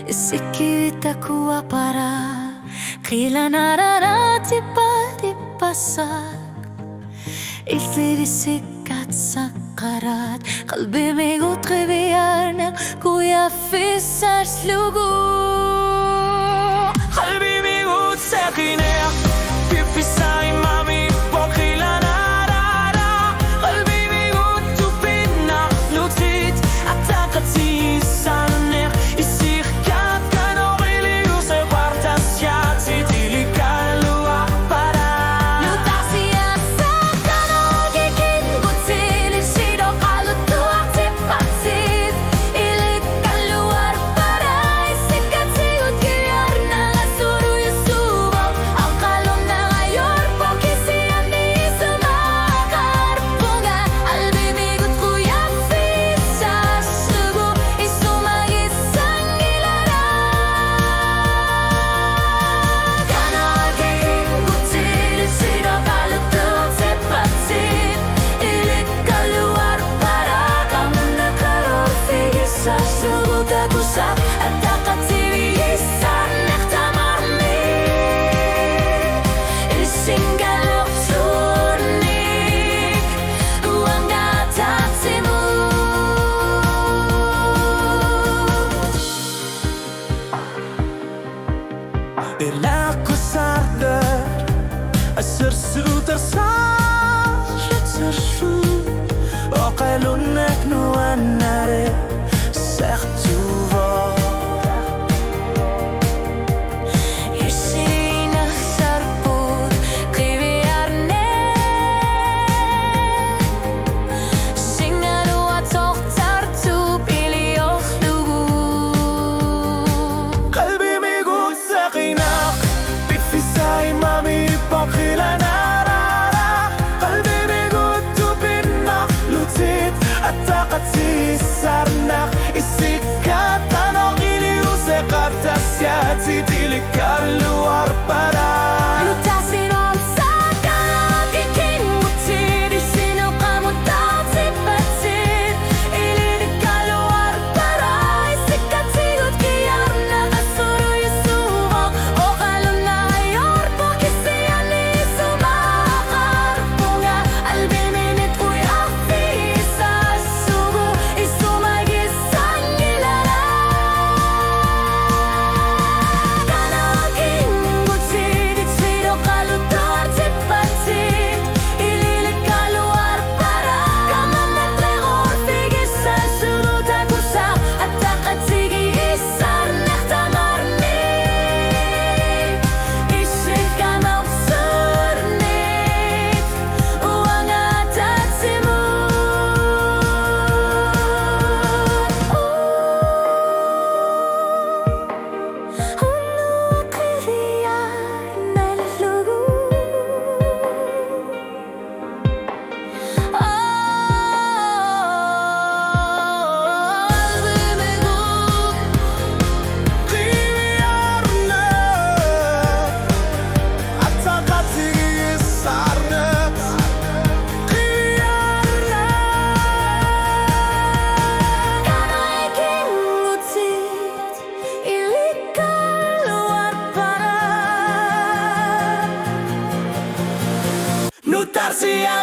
Isikitakuwa para kailan tipa-tipasak Iltirisikat sakarat Kalbimigo trivialne Kuya fissars lugu Kalbimigo sakiner Pippisai mami Pokila narara Kalbimigo tupina Lutit Atakati saner Isirkat Kanorili Use Quartasia Titilikan lua para Lutasia Sakanogikin Kutsilin Sido kalutuak Tipatit Ilikan luar para Isikatigot Kiyar na Lasuro Yusubok Ang kalong na ngayon Pokisian di sumakar Bunga Albimigot kuya Fisa sugo Isumagisang ilara Kanagin Kutsilin Sido kalutuak Tipatit Ilikan luar para Kamu nakaror Figis sa sugo Tagusak At takatirisan Nektamarni Isingalok turnik Uang natatimu Ilaku sarder Asırsu tersar Yetersu Oqalunek nuanare Sertuvo Isina sarput Kriviarne Singalu atok tartu Pilioh lugu Kalbimigo sakinak Pippisai mami Pokila narara Kalbimigo tupinak Lutit Atakati sarnak Isikat Anong iliuse Kartasya Titilikan luar para Lutasin om sakanagikin Mutir Isino kamutak Tipatit Ilikan luar para Isikatigot Kiyar na Kasuro Yusubok O kalong na ayor Pokisian ni sumakar Bunga Albiminit kuya Fisa sugo Isumagisang ilara Kanagin Mutir Isino kalutuar Tipatit Ilikan luar para Kaman na trehor Figis sa sugo Tagusak At takatigi Isar Nektamarni Isikan maksurnit Uang atatimu Unu krivian Nalugu Albimigo Kriviarne Atakati sarnet Kriviarne Kanagin Mutit Ilikan luar para Nutarsia